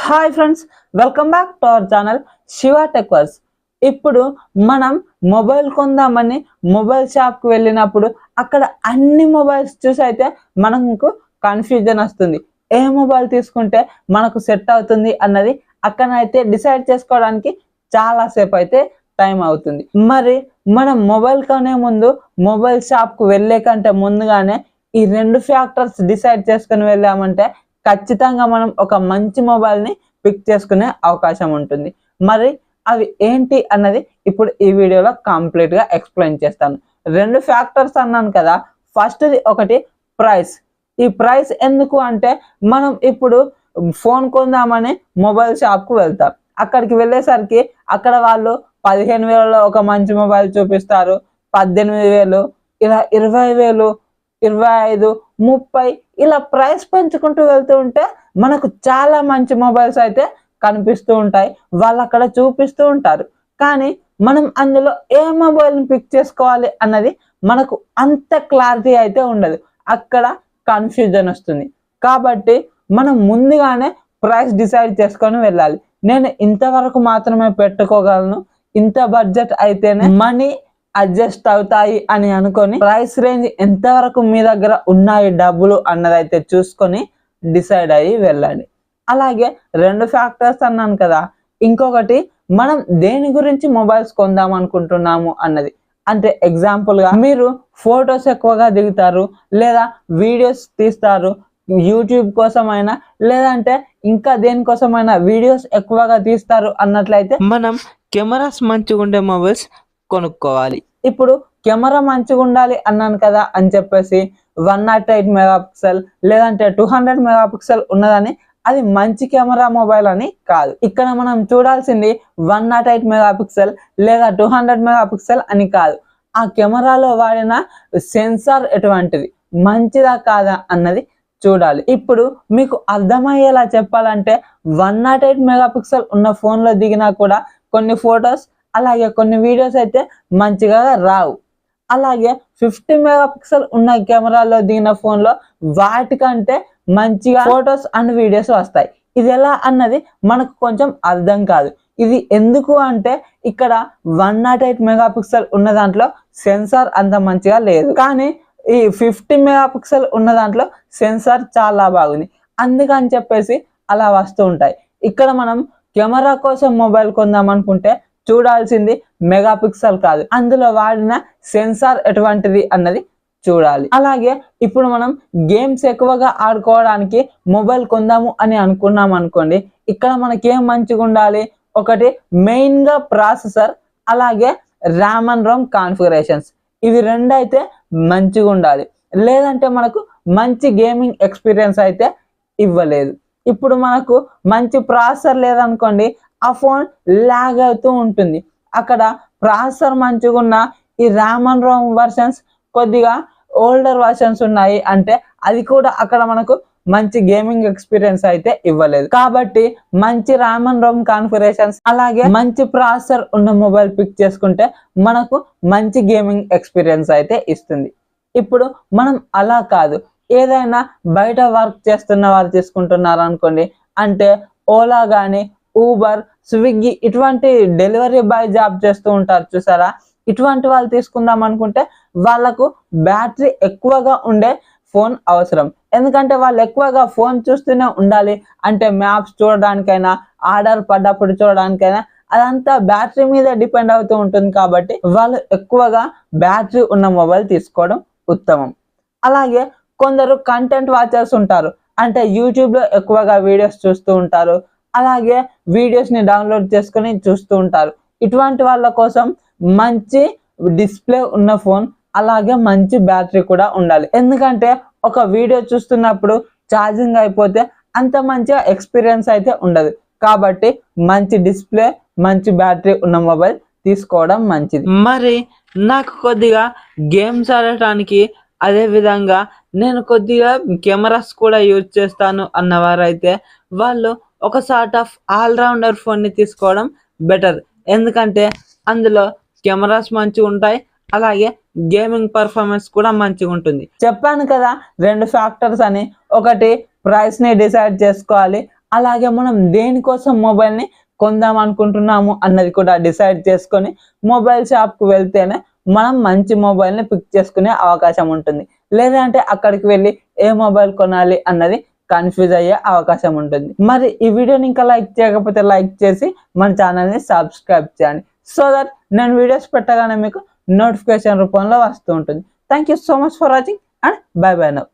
Hi friends, welcome back to our channel Shiva tech verse. ఇప్పుడు మనం mobile కొందామని mobile షాప్కి వెళ్ళినప్పుడు అక్కడ అన్ని మొబైల్స్ చూసి అయితే మనకు కన్ఫ్యూజన్ వస్తుంది. ఏ మొబైల్ తీసుకుంటే మనకు సెట్ అవుతుంది అన్నది అక్కడైతే డిసైడ్ చేసుకోవడానికి చాలాసేపు అయితే టైం అవుతుంది. మరి మనం మొబైల్ కొనే ముందు మొబైల్ షాప్కి వెళ్ళే కంటే ముందుగానే ఈ రెండు ఫ్యాక్టర్స్ డిసైడ్ చేసుకుని వెళ్ళామంటే ఖచ్చితంగా మనం ఒక మంచి మొబైల్ని పిక్ చేసుకునే అవకాశం ఉంటుంది. మరి అవి ఏంటి అన్నది ఇప్పుడు ఈ వీడియోలో కంప్లీట్గా ఎక్స్ప్లెయిన్ చేస్తాను. రెండు ఫ్యాక్టర్స్ అన్నాను కదా, ఫస్ట్ది ఒకటి ప్రైస్. ఈ ప్రైస్ ఎందుకు అంటే మనం ఇప్పుడు ఫోన్ కొందామని మొబైల్ షాప్కు వెళ్తాం. అక్కడికి వెళ్ళేసరికి అక్కడ వాళ్ళు 15,000లో ఒక మంచి మొబైల్ చూపిస్తారు, 18,000, ఇలా 20,000, 25, 30 ఇలా ప్రైస్ పెంచుకుంటూ వెళ్తూ ఉంటే మనకు చాలా మంచి మొబైల్స్ అయితే కనిపిస్తూ ఉంటాయి, వాళ్ళు అక్కడ చూపిస్తూ ఉంటారు. కానీ మనం అందులో ఏ మొబైల్ని పిక్ చేసుకోవాలి అన్నది మనకు అంత క్లారిటీ అయితే ఉండదు, అక్కడ కన్ఫ్యూజన్ వస్తుంది. కాబట్టి మనం ముందుగానే ప్రైస్ డిసైడ్ చేసుకొని వెళ్ళాలి. నేను ఇంతవరకు మాత్రమే పెట్టుకోగలను, ఇంత బడ్జెట్ అయితేనే మనీ అడ్జస్ట్ అవుతాయి అని అనుకొని ప్రైస్ రేంజ్ ఎంతవరకు మీ దగ్గర ఉన్నాయి డబ్బులు అన్నదైతే చూసుకొని డిసైడ్ అయ్యి వెళ్ళండి. అలాగే రెండు ఫ్యాక్టర్స్ అన్నాను కదా, ఇంకొకటి మనం దేని గురించి మొబైల్స్ కొందాం అనుకుంటున్నాము అన్నది. అంటే ఎగ్జాంపుల్గా మీరు ఫొటోస్ ఎక్కువగా దిగుతారు, లేదా వీడియోస్ తీస్తారు, యూట్యూబ్ కోసమైనా లేదంటే ఇంకా దేనికోసమైనా వీడియోస్ ఎక్కువగా తీస్తారు అన్నట్లయితే మనం కెమెరాస్ మంచిగా ఉండే మొబైల్స్ కొనుక్కోవాలి. ఇప్పుడు కెమెరా మంచిగా ఉండాలి అన్నాను కదా అని చెప్పేసి 108 మెగాపిక్సెల్ లేదంటే 200 మెగాపిక్సెల్ ఉన్నదని అది మంచి కెమెరా మొబైల్ అని కాదు. ఇక్కడ మనం చూడాల్సింది 108 మెగాపిక్సెల్ లేదా 200 మెగాపిక్సెల్ అని కాదు, ఆ కెమెరాలో వాడిన సెన్సార్ ఎటువంటిది, మంచిదా కాదా అన్నది చూడాలి. ఇప్పుడు మీకు అర్థమయ్యేలా చెప్పాలంటే 108 మెగాపిక్సెల్ ఉన్న ఫోన్లో దిగినా కూడా కొన్ని ఫొటోస్ అలాగే కొన్ని వీడియోస్ అయితే మంచిగా రావు. అలాగే 50 మెగాపిక్సెల్ ఉన్న కెమెరాలో దిగిన ఫోన్లో వాటికంటే మంచిగా ఫొటోస్ అండ్ వీడియోస్ వస్తాయి. ఇది ఎలా అన్నది మనకు కొంచెం అర్థం కాదు. ఇది ఎందుకు అంటే ఇక్కడ 108 మెగాపిక్సెల్ ఉన్న దాంట్లో సెన్సార్ అంత మంచిగా లేదు, కానీ ఈ 50 మెగాపిక్సెల్ ఉన్న దాంట్లో సెన్సార్ చాలా బాగుంది, అందుకని చెప్పేసి అలా వస్తూ ఉంటాయి. ఇక్కడ మనం కెమెరా కోసం మొబైల్ కొందాం అనుకుంటే చూడాల్సింది మెగాపిక్సెల్ కాదు, అందులో వాడిన సెన్సార్ ఎటువంటిది అన్నది చూడాలి. అలాగే ఇప్పుడు మనం గేమ్స్ ఎక్కువగా ఆడుకోవడానికి మొబైల్ కొందాము అని అనుకున్నాం అనుకోండి, ఇక్కడ మనకేం మంచిగా ఉండాలి, ఒకటి మెయిన్గా ప్రాసెసర్, అలాగే ర్యామ్ అండ్ రోమ్ కాన్ఫిగరేషన్స్, ఇవి రెండు అయితే మంచిగా ఉండాలి. లేదంటే మనకు మంచి గేమింగ్ ఎక్స్పీరియన్స్ అయితే ఇవ్వలేదు. ఇప్పుడు మనకు మంచి ప్రాసెసర్ లేదనుకోండి, ఆ ఫోన్ ల్యాగ్ అవుతూ ఉంటుంది. అక్కడ ప్రాసెసర్ మంచిగా ఉన్న ఈ ర్యామ్ అండ్ రోమ్ వర్షన్స్ కొద్దిగా ఓల్డర్ వర్షన్స్ ఉన్నాయి అంటే అది కూడా అక్కడ మనకు మంచి గేమింగ్ ఎక్స్పీరియన్స్ అయితే ఇవ్వలేదు. కాబట్టి మంచి ర్యామ్ అండ్ రోమ్ కాన్ఫిగరేషన్స్ అలాగే మంచి ప్రాసెసర్ ఉన్న మొబైల్ పిక్ చేసుకుంటే మనకు మంచి గేమింగ్ ఎక్స్పీరియన్స్ అయితే ఇస్తుంది. ఇప్పుడు మనం అలా కాదు, ఏదైనా బయట వర్క్ చేస్తున్న వాళ్ళు తీసుకుంటున్నారు అనుకోండి, అంటే ఓలా కానీ ఊబర్, స్విగ్గీ ఇటువంటి డెలివరీ బాయ్ జాబ్ చేస్తూ ఉంటారు చూసారా, ఇటువంటి వాళ్ళు తీసుకుందాం అనుకుంటే వాళ్ళకు బ్యాటరీ ఎక్కువగా ఉండే ఫోన్ అవసరం. ఎందుకంటే వాళ్ళు ఎక్కువగా ఫోన్ చూస్తూనే ఉండాలి, అంటే మ్యాప్స్ చూడడానికైనా ఆర్డర్ పడ్డప్పుడు చూడడానికైనా అదంతా బ్యాటరీ మీద డిపెండ్ అవుతూ ఉంటుంది. కాబట్టి వాళ్ళు ఎక్కువగా బ్యాటరీ ఉన్న మొబైల్ తీసుకోవడం ఉత్తమం. అలాగే కొందరు కంటెంట్ వాచర్స్ ఉంటారు, అంటే యూట్యూబ్లో ఎక్కువగా వీడియోస్ చూస్తూ ఉంటారు, అలాగే వీడియోస్ని డౌన్లోడ్ చేసుకొని చూస్తూ ఉంటారు. ఇటువంటి వాళ్ళ కోసం మంచి డిస్ప్లే ఉన్న ఫోన్ అలాగే మంచి బ్యాటరీ కూడా ఉండాలి. ఎందుకంటే ఒక వీడియో చూస్తున్నప్పుడు ఛార్జింగ్ అయిపోతే అంత మంచిగా ఎక్స్పీరియన్స్ అయితే ఉండదు. కాబట్టి మంచి డిస్ప్లే మంచి బ్యాటరీ ఉన్న మొబైల్ తీసుకోవడం మంచిది. మరి నాకు కొద్దిగా గేమ్స్ ఆడటానికి, అదేవిధంగా నేను కొద్దిగా కెమెరాస్ కూడా యూజ్ చేస్తాను అన్నవారైతే వాళ్ళు ఒక సార్ట్ ఆఫ్ ఆల్రౌండర్ ఫోన్ని తీసుకోవడం బెటర్. ఎందుకంటే అందులో కెమెరాస్ మంచిగా ఉంటాయి, అలాగే గేమింగ్ పర్ఫార్మెన్స్ కూడా మంచిగా ఉంటుంది. చెప్పాను కదా రెండు ఫ్యాక్టర్స్ అని, ఒకటి ప్రైస్ని డిసైడ్ చేసుకోవాలి, అలాగే మనం దేనికోసం మొబైల్ని కొందాం అనుకుంటున్నాము అన్నది కూడా డిసైడ్ చేసుకొని మొబైల్ షాప్కి వెళ్తేనే మనం మంచి మొబైల్ని పిక్ చేసుకునే అవకాశం ఉంటుంది. లేదంటే అక్కడికి వెళ్ళి ఏ మొబైల్ కొనాలి అన్నది కన్ఫ్యూజ్ అయ్యే అవకాశం ఉంటుంది. మరి ఈ వీడియోని ఇంకా లైక్ చేయకపోతే లైక్ చేసి మన ఛానల్ని సబ్స్క్రైబ్ చేయండి. సో దట్ నేను వీడియోస్ పెట్టగానే మీకు నోటిఫికేషన్ రూపంలో వస్తూ ఉంటుంది. Thank you so much for watching and by by now.